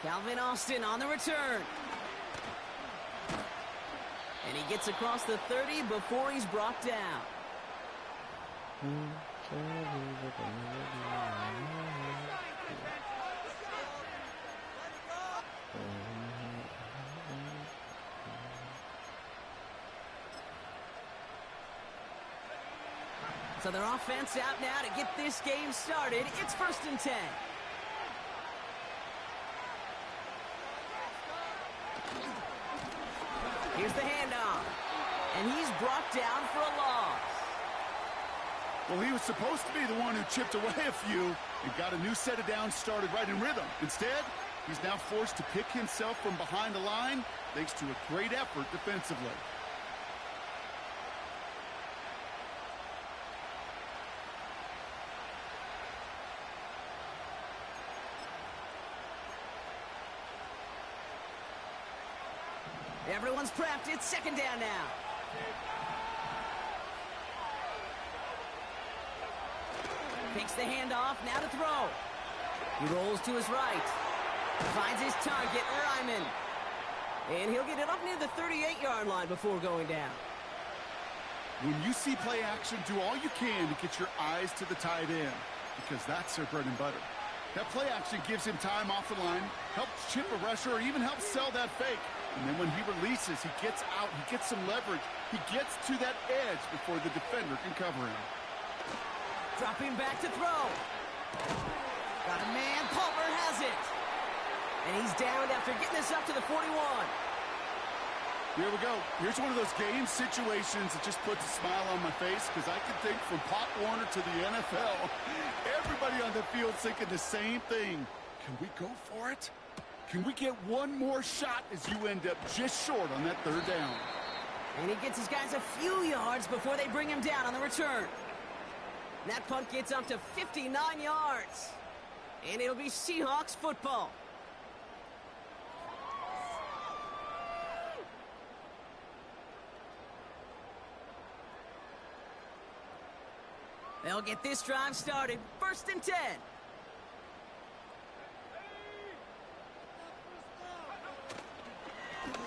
Calvin Austin on the return. And he gets across the 30 before he's brought down. So their offense out now to get this game started. It's 1st and 10. Here's the handoff. And he's brought down for a loss. Well, he was supposed to be the one who chipped away a few and got a new set of downs started right in rhythm. Instead, he's now forced to pick himself from behind the line thanks to a great effort defensively. Everyone's prepped. It's 2nd down now. Takes the handoff, now to throw. He rolls to his right. Finds his target, Ryman. And he'll get it up near the 38-yard line before going down. When you see play action, do all you can to get your eyes to the tight end, because that's their bread and butter. That play action gives him time off the line, helps chip a rusher, or even helps sell that fake. And then when he releases, he gets out, he gets some leverage. He gets to that edge before the defender can cover him. Dropping back to throw. Got a man, Palmer has it. And he's downed after getting this up to the 41. Here we go. Here's one of those game situations that just puts a smile on my face, because I can think from Pop Warner to the NFL, everybody on the field thinking the same thing. Can we go for it? Can we get one more shot as you end up just short on that 3rd down? And he gets his guys a few yards before they bring him down on the return. That punt gets up to 59 yards. And it'll be Seahawks football. They'll get this drive started. 1st and 10.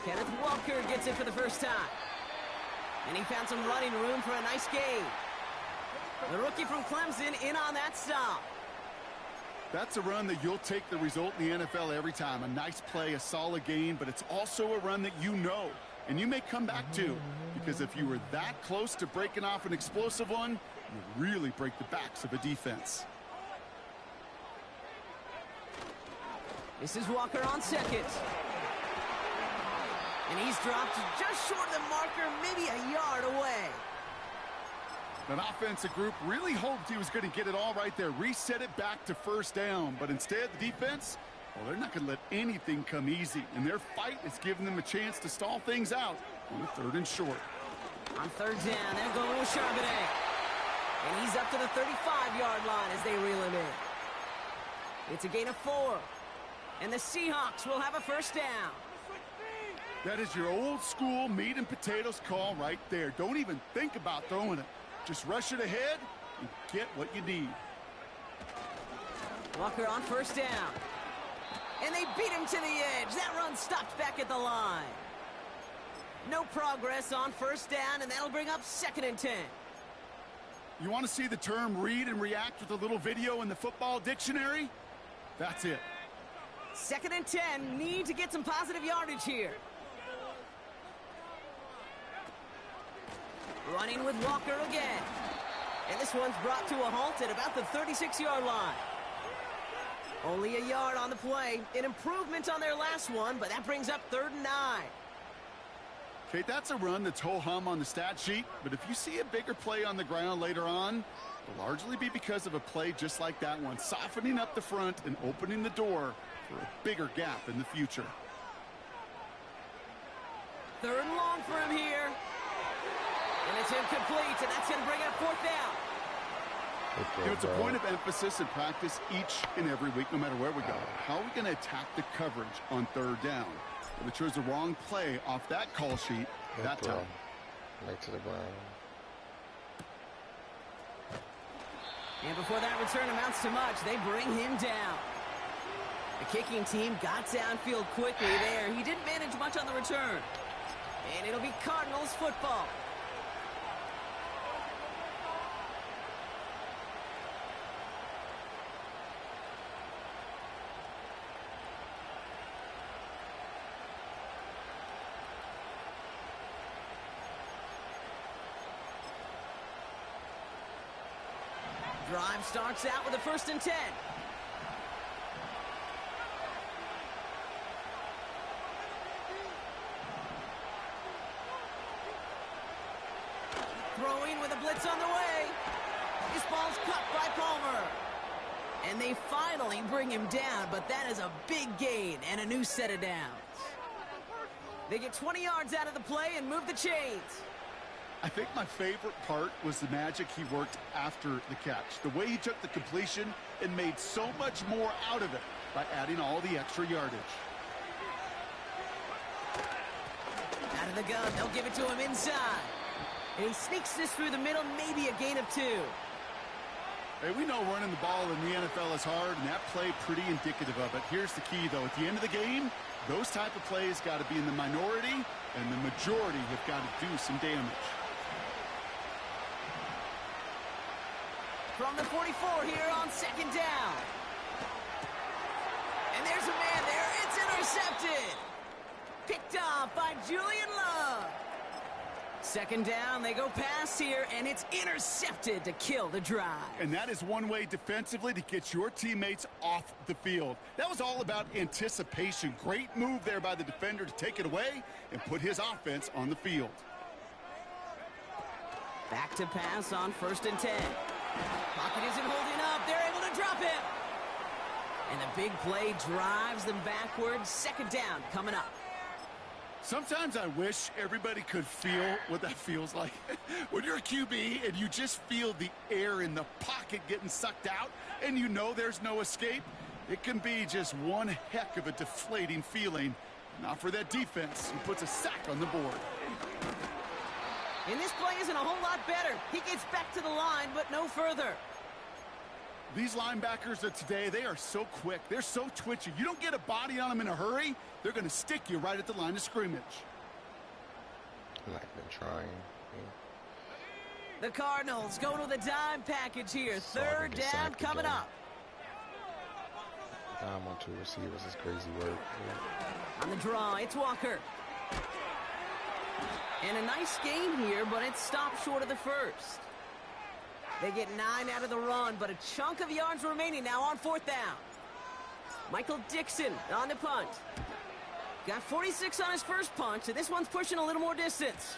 Kenneth Walker gets it for the first time. And he found some running room for a nice gain. The rookie from Clemson in on that stop. That's a run that you'll take the result in the NFL every time. A nice play, a solid gain, but it's also a run that you know, and you may come back to, because if you were that close to breaking off an explosive one, you really break the backs of a defense. This is Walker on 2nd. And he's dropped just short of the marker, maybe a yard away. That offensive group really hoped he was going to get it all right there, reset it back to 1st down. But instead, the defense, well, they're not going to let anything come easy. And their fight is giving them a chance to stall things out on the 3rd and short. On 3rd down, they're going with Charbonnet. And he's up to the 35-yard line as they reel him in. It's a gain of 4. And the Seahawks will have a 1st down. That is your old school meat and potatoes call right there. Don't even think about throwing it. Just rush it ahead and get what you need. Walker on 1st down. And they beat him to the edge. That run stopped back at the line. No progress on 1st down, and that'll bring up 2nd and 10. You want to see the term read and react with a little video in the football dictionary? That's it. 2nd and 10, need to get some positive yardage here. Running with Walker again. And this one's brought to a halt at about the 36-yard line. Only a yard on the play. An improvement on their last one, but that brings up 3rd and 9. Okay, that's a run that's ho-hum on the stat sheet, but if you see a bigger play on the ground later on, it'll largely be because of a play just like that one, softening up the front and opening the door for a bigger gap in the future. 3rd and long for him here. And it's incomplete, and that's going to bring up 4th down. You know, it's a point of emphasis in practice each and every week, no matter where we go. How are we going to attack the coverage on 3rd down? Well, they chose the wrong play off that call sheet that time. Back to the ground. And before that return amounts to much, they bring him down. The kicking team got downfield quickly there. He didn't manage much on the return. And it'll be Cardinals football. Drive starts out with a 1st and 10. Throwing with a blitz on the way. This ball's cut by Palmer. And they finally bring him down, but that is a big gain and a new set of downs. They get 20 yards out of the play and move the chains. I think my favorite part was the magic he worked after the catch. The way he took the completion and made so much more out of it by adding all the extra yardage. Out of the gun, they'll give it to him inside. And he sneaks this through the middle, maybe a gain of 2. Hey, we know running the ball in the NFL is hard, and that play pretty indicative of it. Here's the key, though. At the end of the game, those type of plays got to be in the minority, and the majority have got to do some damage. From the 44 here on 2nd down. And there's a man there. It's intercepted. Picked off by Julian Love. 2nd down, they go pass here, and it's intercepted to kill the drive. And that is one way defensively to get your teammates off the field. That was all about anticipation. Great move there by the defender to take it away and put his offense on the field. Back to pass on 1st and 10. Pocket isn't holding up. They're able to drop him. And the big play drives them backwards. 2nd down coming up. Sometimes I wish everybody could feel what that feels like. When you're a QB and you just feel the air in the pocket getting sucked out and you know there's no escape, it can be just one heck of a deflating feeling. Not for that defense who puts a sack on the board. And this play isn't a whole lot better. He gets back to the line, but no further. These linebackers of today, they are so quick. They're so twitchy. You don't get a body on them in a hurry, they're going to stick you right at the line of scrimmage. Like been trying. The Cardinals going with a dime package here. 3rd down coming up. Dime on 2 receivers is crazy work. On the draw, it's Walker. And a nice gain here, but it's stopped short of the 1st. They get 9 out of the run, but a chunk of yards remaining now on 4th down. Michael Dixon on the punt. Got 46 on his first punch, and this one's pushing a little more distance.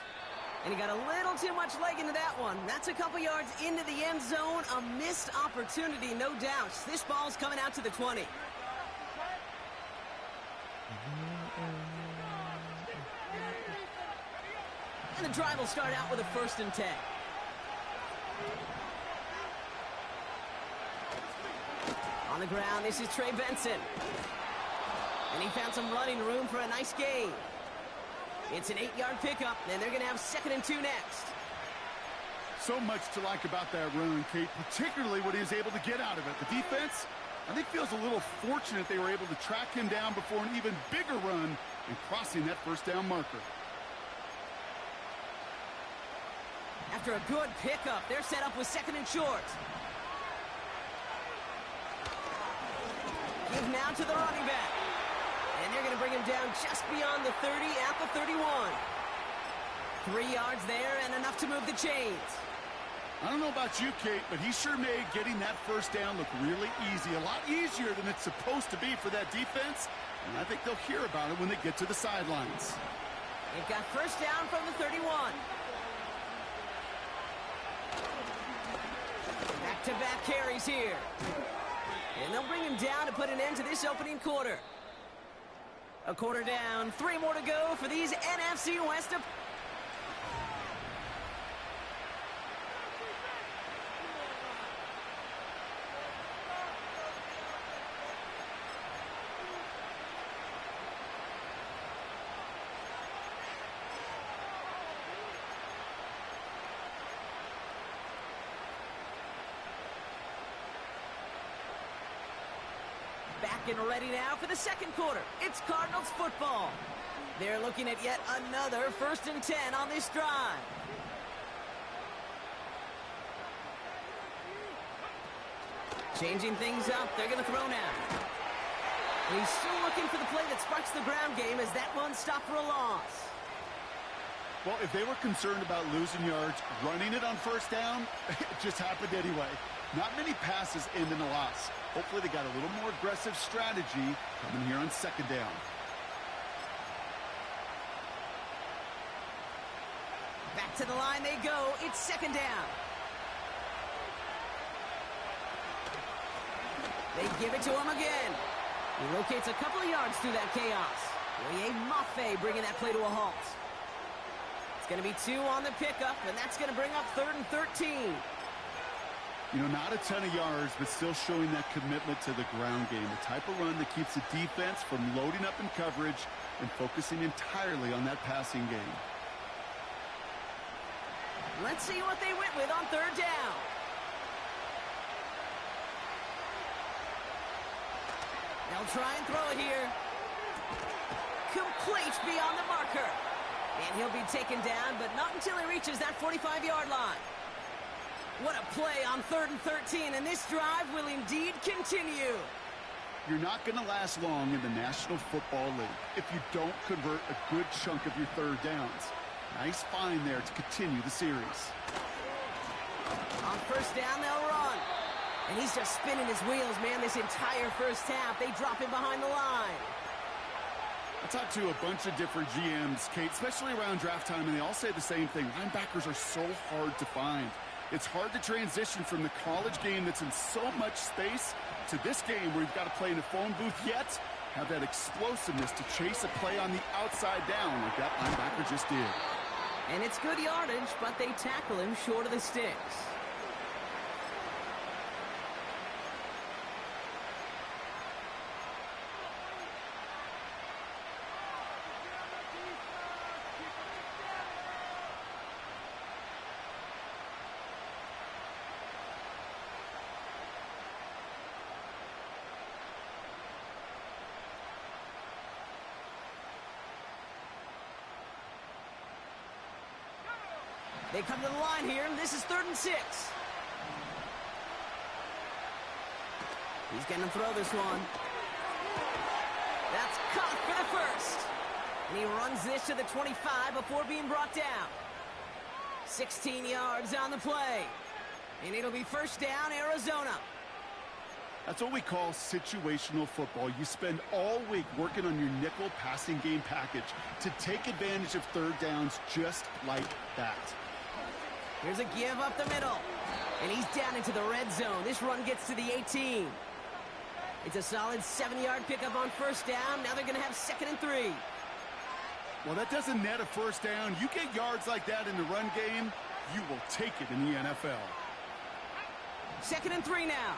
And he got a little too much leg into that one. That's a couple yards into the end zone. A missed opportunity, no doubt. This ball's coming out to the 20. And the drive will start out with a 1st and 10. On the ground, this is Trey Benson. And he found some running room for a nice gain. It's an 8-yard pickup, and they're going to have 2nd and 2 next. So much to like about that run, Kate, particularly what he was able to get out of it. The defense, I think, feels a little fortunate they were able to track him down before an even bigger run and crossing that 1st down marker. After a good pickup, they're set up with 2nd and short. Give now to the running back. And they're going to bring him down just beyond the 30 at the 31. 3 yards there and enough to move the chains. I don't know about you, Kate, but he sure made getting that 1st down look really easy. A lot easier than it's supposed to be for that defense. And I think they'll hear about it when they get to the sidelines. They've got 1st down from the 31. Back-to-back carries here. And they'll bring him down to put an end to this opening quarter. A quarter down, 3 more to go for these NFC West. Back Getting ready now for the second quarter. It's Cardinals football. They're looking at yet another 1st and 10 on this drive. Changing things up. They're going to throw now. And he's still looking for the play that sparks the ground game as that one stopped for a loss. Well, if they were concerned about losing yards, running it on 1st down, it just happened anyway. Not many passes end in a loss. Hopefully they got a little more aggressive strategy coming here on 2nd down. Back to the line they go. It's 2nd down. They give it to him again. He locates a couple of yards through that chaos. OMFL bringing that play to a halt. It's going to be 2 on the pickup, and that's going to bring up 3rd and 13. You know, not a ton of yards, but still showing that commitment to the ground game. The type of run that keeps the defense from loading up in coverage and focusing entirely on that passing game. Let's see what they went with on 3rd down. They'll try and throw it here. Complete beyond the marker. And he'll be taken down, but not until he reaches that 45-yard line. What a play on 3rd and 13, and this drive will indeed continue. You're not going to last long in the National Football League if you don't convert a good chunk of your 3rd downs. Nice find there to continue the series. On 1st down, they'll run. And he's just spinning his wheels, man, this entire 1st half. They drop him behind the line. I talked to a bunch of different GMs, Kate, especially around draft time, and they all say the same thing. Linebackers are so hard to find. It's hard to transition from the college game that's in so much space to this game where you've got to play in a phone booth, yet have that explosiveness to chase a play on the outside down like that linebacker just did. And it's good yardage, but they tackle him short of the sticks. They come to the line here, and this is 3rd and 6. He's going to throw this one. That's caught for the 1st. And he runs this to the 25 before being brought down. 16 yards on the play. And it'll be 1st down, Arizona. That's what we call situational football. You spend all week working on your nickel passing game package to take advantage of 3rd downs just like that. Here's a give up the middle. And he's down into the red zone. This run gets to the 18. It's a solid 7-yard pickup on 1st down. Now they're going to have 2nd and 3. Well, that doesn't net a 1st down. You get yards like that in the run game, you will take it in the NFL. 2nd and 3 now.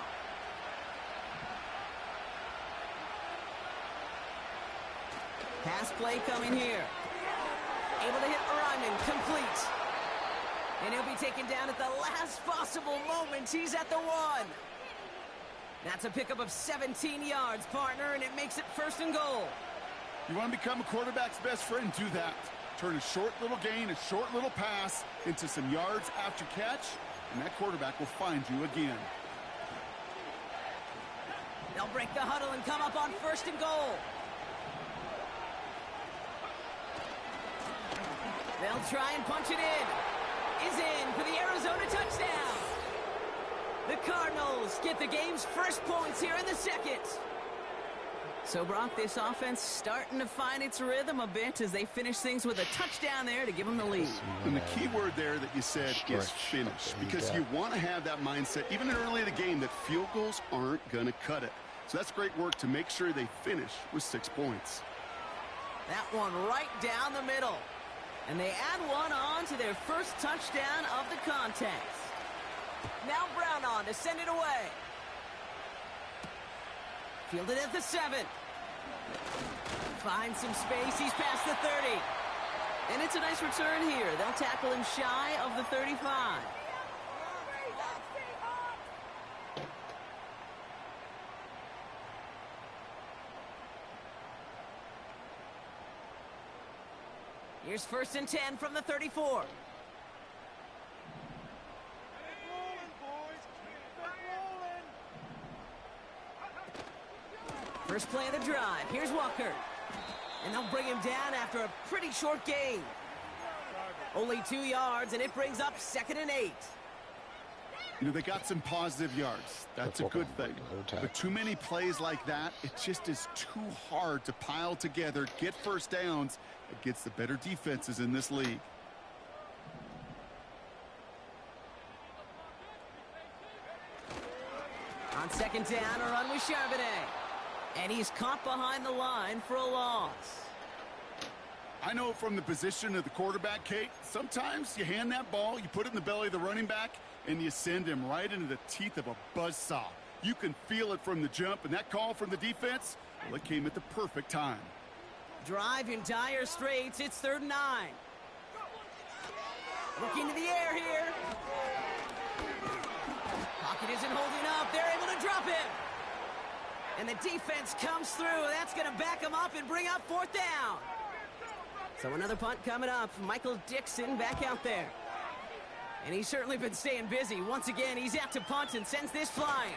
Pass play coming here. Able to hit Ryman, complete. And he'll be taken down at the last possible moment. He's at the 1. That's a pickup of 17 yards, partner, and it makes it 1st and goal. You want to become a quarterback's best friend? Do that. Turn a short little gain, a short little pass into some yards after catch, and that quarterback will find you again. They'll break the huddle and come up on 1st and goal. They'll try and punch it in. Is in for the Arizona touchdown. The Cardinals get the game's first points here in the 2nd. So, Brock, this offense starting to find its rhythm a bit as they finish things with a touchdown there to give them the lead. And the key word there that you said is finish, because you want to have that mindset, even early in the game, that field goals aren't going to cut it. So that's great work to make sure they finish with 6 points. That one right down the middle. And they add one on to their first touchdown of the contest. Now Brown on to send it away. Fielded at the 7. Finds some space. He's past the 30. And it's a nice return here. They'll tackle him shy of the 35. Here's 1st and 10 from the 34. First play of the drive. Here's Walker. And they'll bring him down after a pretty short gain. Only 2 yards, and it brings up 2nd and 8. You know, they got some positive yards. That's a good thing. But too many plays like that, it just is too hard to pile together, get first downs against the better defenses in this league. On 2nd down, a run with Charbonnet. And he's caught behind the line for a loss. I know from the position of the quarterback, Kate, sometimes you hand that ball, you put it in the belly of the running back, and you send him right into the teeth of a buzzsaw. You can feel it from the jump, and that call from the defense, well, it came at the perfect time. Drive in dire straits. It's 3rd and 9. Looking to the air here. Pocket isn't holding up. They're able to drop him. And the defense comes through. That's going to back him up and bring up 4th down. So another punt coming up. Michael Dixon back out there. And he's certainly been staying busy. Once again, he's out to punt and sends this flying.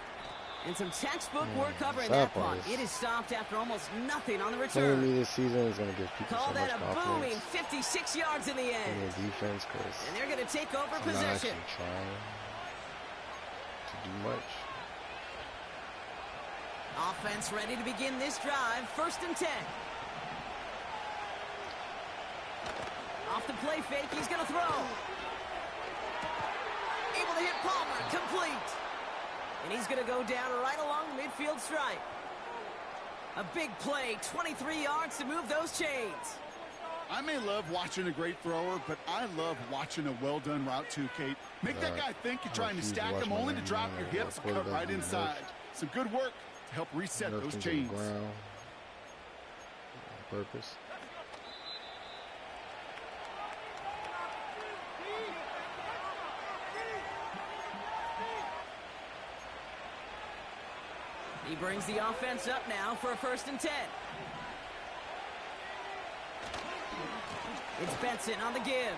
And some textbook work covering that punt. It is stopped after almost nothing on the return. Me this season is going to give people Call so much that a confidence. booming 56 yards in the end. In the defense, And they're going to take over I'm possession. not actually trying to do much. Offense ready to begin this drive. 1st and 10. Off the play fake, he's going to throw. Able to hit Palmer, complete. And he's going to go down right along the midfield stripe. A big play, 23 yards to move those chains. I may love watching a great thrower, but I love watching a well-done route too, Kate. Make that guy think you're trying to stack him only to drop your hips and cut right inside. Some good work to help reset those chains. On purpose. He brings the offense up now for a 1st and 10. It's Benson on the give.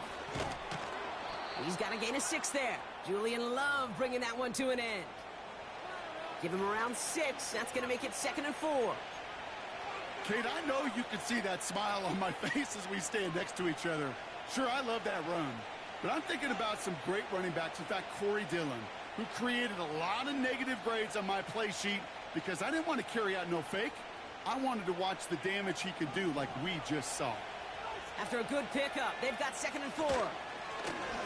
He's got a gain of 6 there. Julian Love bringing that one to an end. Give him around 6. That's going to make it 2nd and 4. Kate, I know you can see that smile on my face as we stand next to each other. Sure, I love that run. But I'm thinking about some great running backs. In fact, Corey Dillon, who created a lot of negative grades on my play sheet because I didn't want to carry out no fake. I wanted to watch the damage he could do like we just saw. After a good pickup, they've got 2nd and 4.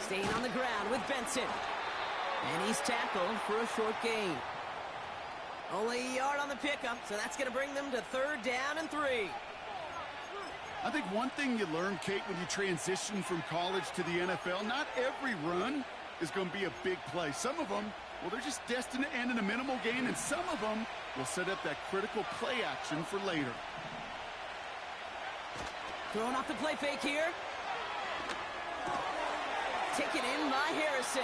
Staying on the ground with Benson. And he's tackled for a short gain. Only a yard on the pickup, so that's going to bring them to 3rd down and 3. I think one thing you learn, Kate, when you transition from college to the NFL, not every run is going to be a big play. Some of them, well, they're just destined to end in a minimal gain, and some of them will set up that critical play action for later. Throwing off the play fake here. Taken in by Harrison.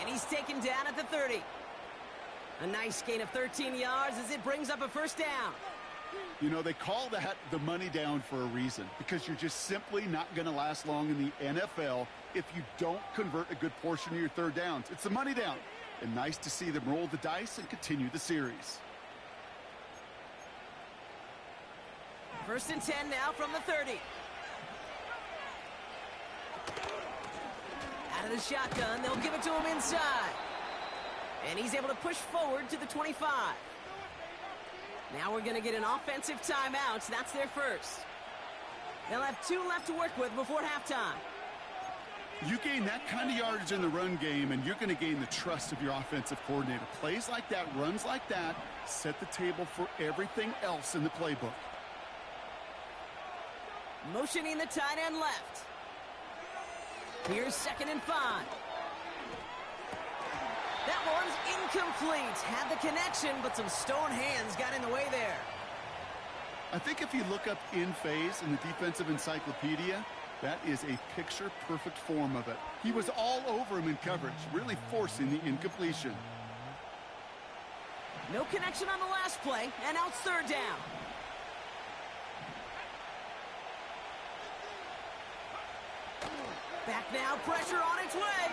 And he's taken down at the 30. A nice gain of 13 yards as it brings up a 1st down. You know, they call that the money down for a reason, because you're just simply not going to last long in the NFL if you don't convert a good portion of your 3rd downs. It's the money down. And nice to see them roll the dice and continue the series. 1st and 10 now from the 30. Out of the shotgun, they'll give it to him inside. And he's able to push forward to the 25. Now we're going to get an offensive timeout. That's their first. They'll have 2 left to work with before halftime. You gain that kind of yardage in the run game, and you're going to gain the trust of your offensive coordinator. Plays like that, runs like that, set the table for everything else in the playbook. Motioning the tight end left. Here's 2nd and 5. That one's incomplete. Had the connection, but some stone hands got in the way there. I think if you look up in phase in the defensive encyclopedia, that is a picture-perfect form of it. He was all over him in coverage, really forcing the incompletion. No connection on the last play, and now it's 3rd down. now. Pressure on its way.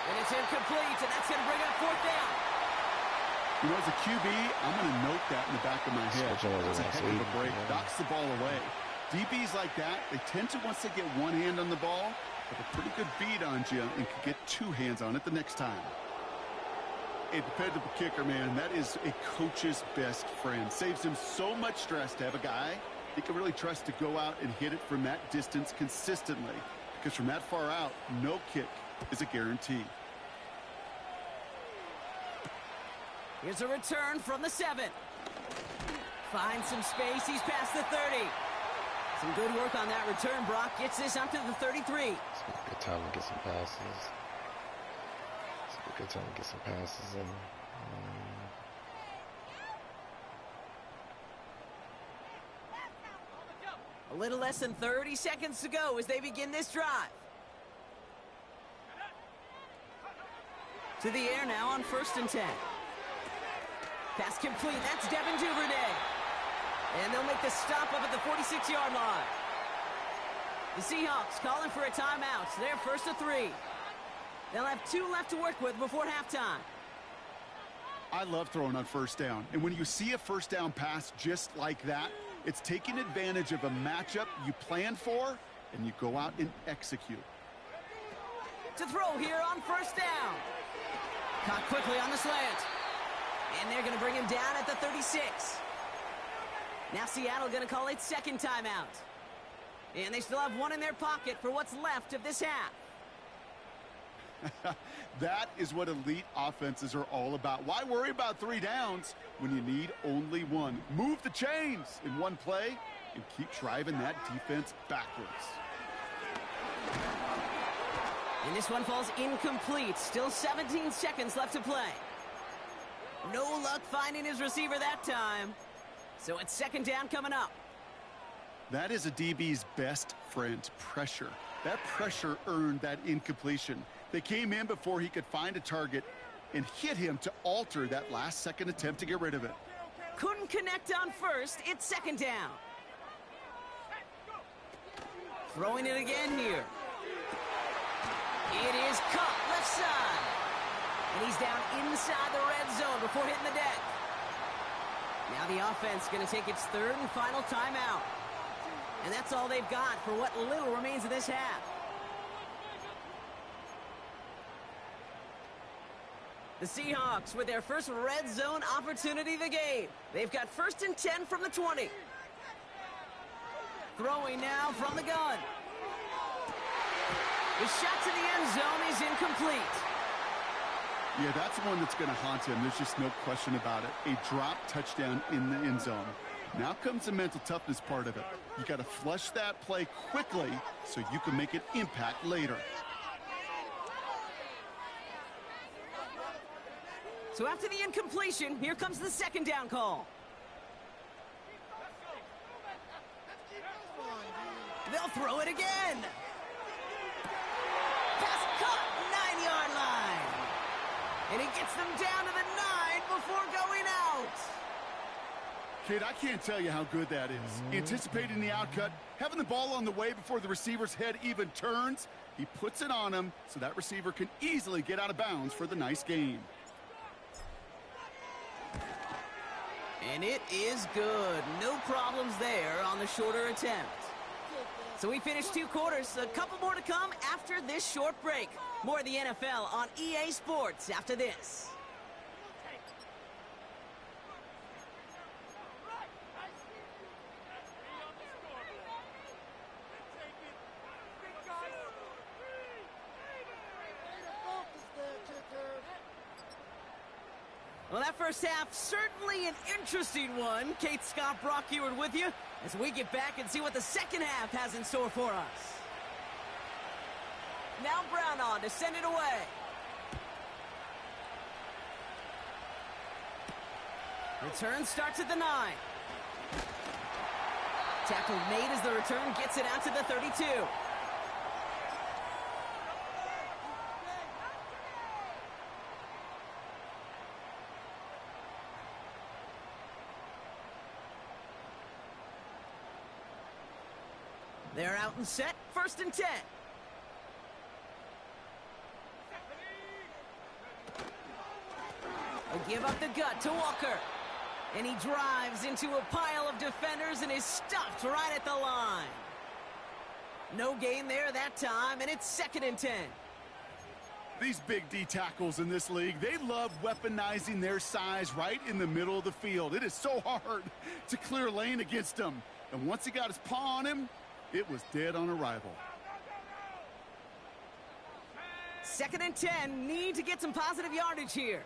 And it's incomplete, and that's going to bring up fourth down. You know, as a QB, I'm going to note that in the back of my head. It's a heck of a break. Knocks the ball away. DBs like that, they tend to, once they get one hand on the ball, have a pretty good beat on you and can get two hands on it the next time. A dependable kicker, man, that is a coach's best friend. Saves him so much stress to have a guy he can really trust to go out and hit it from that distance consistently. Because from that far out, no kick is a guarantee. Here's a return from the 7. Finds some space. He's past the 30. Some good work on that return. Brock gets this up to the 33. It's a good time to get some passes. It's a good time to get some passes in. A little less than 30 seconds to go as they begin this drive. To the air now on 1st and 10. Pass complete. That's Devin Duvernay. And they'll make the stop up at the 46-yard line. The Seahawks calling for a timeout. They're 1st and 3. They'll have 2 left to work with before halftime. I love throwing on 1st down. And when you see a 1st down pass just like that, it's taking advantage of a matchup you planned for, and you go out and execute. To throw here on 1st down. Caught quickly on the slant. And they're going to bring him down at the 36. Now Seattle going to call its 2nd timeout. And they still have 1 in their pocket for what's left of this half. That is what elite offenses are all about. Why worry about 3 downs when you need only 1? Move the chains in one play and keep driving that defense backwards. And this one falls incomplete. Still 17 seconds left to play. No luck finding his receiver that time. So it's 2nd down coming up. That is a DB's best friend, pressure. That pressure earned that incompletion. They came in before he could find a target and hit him to alter that last-second attempt to get rid of it. Couldn't connect on 1st. It's 2nd down. Throwing it again here. It is caught left side. And he's down inside the red zone before hitting the deck. Now the offense going to take its 3rd and final timeout. And that's all they've got for what little remains of this half. The Seahawks with their first red zone opportunity of the game. They've got 1st and 10 from the 20. Throwing now from the gun. The shot to the end zone is incomplete. Yeah, that's the one that's going to haunt him. There's just no question about it. A drop touchdown in the end zone. Now comes the mental toughness part of it. You got to flush that play quickly so you can make an impact later. So after the incompletion, here comes the 2nd down call. They'll throw it again. Pass caught, 9-yard line. And he gets them down to the 9 before going out. Kid, I can't tell you how good that is. Anticipating the outcut, having the ball on the way before the receiver's head even turns. He puts it on him so that receiver can easily get out of bounds for the nice gain. And it is good. No problems there on the shorter attempt. So we finished 2 quarters. A couple more to come after this short break. More of the NFL on EA Sports after this. Well, that first half, certainly an interesting one. Kate Scott, Brock Eward with you as we get back and see what the second half has in store for us. Now Brown on to send it away. Return starts at the 9. Tackle made as the return gets it out to the 32. They're out and set. 1st and 10. They give up the gut to Walker. And he drives into a pile of defenders and is stopped right at the line. No gain there that time, and it's 2nd and 10. These big D tackles in this league, they love weaponizing their size right in the middle of the field. It is so hard to clear lane against them. And once he got his paw on him, it was dead on arrival. 2nd and 10, need to get some positive yardage here.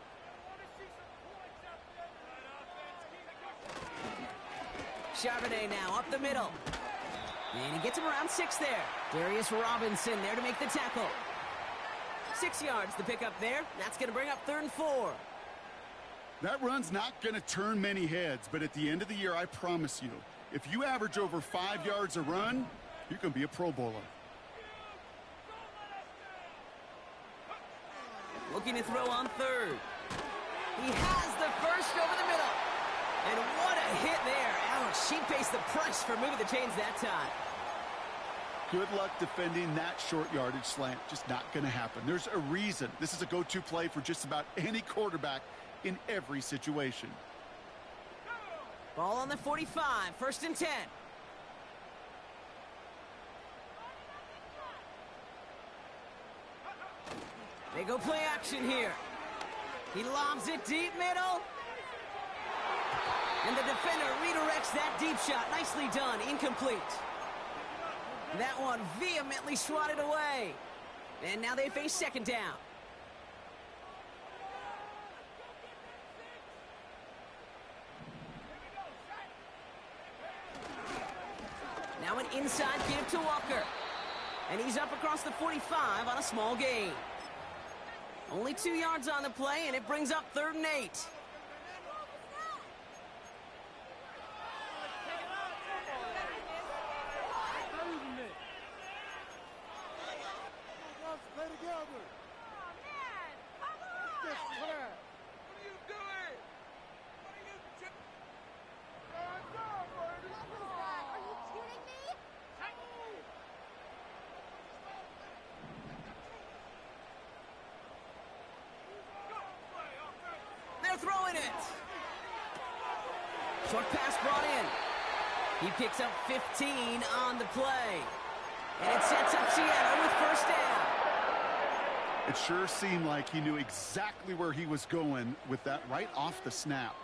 Charbonnet now up the middle. And he gets him around 6 there. Darius Robinson there to make the tackle. 6 yards to pick up there. That's going to bring up 3rd and 4. That run's not going to turn many heads, but at the end of the year, I promise you, if you average over 5 yards a run, you're going to be a Pro Bowler. Looking to throw on 3rd. He has the first over the middle. And what a hit there. Ouch, she pays the price for moving the chains that time. Good luck defending that short yardage slant. Just not going to happen. There's a reason. This is a go-to play for just about any quarterback in every situation. Ball on the 45, 1st and 10. They go play action here. He lobs it deep middle. And the defender redirects that deep shot. Nicely done. Incomplete. That one vehemently swatted away. And now they face 2nd down. Now an inside give to Walker. And he's up across the 45 on a small gain. Only 2 yards on the play, and it brings up 3rd and 8. Throwing it. Short pass brought in. He picks up 15 on the play. And it sets up Seattle with 1st down. It sure seemed like he knew exactly where he was going with that right off the snap.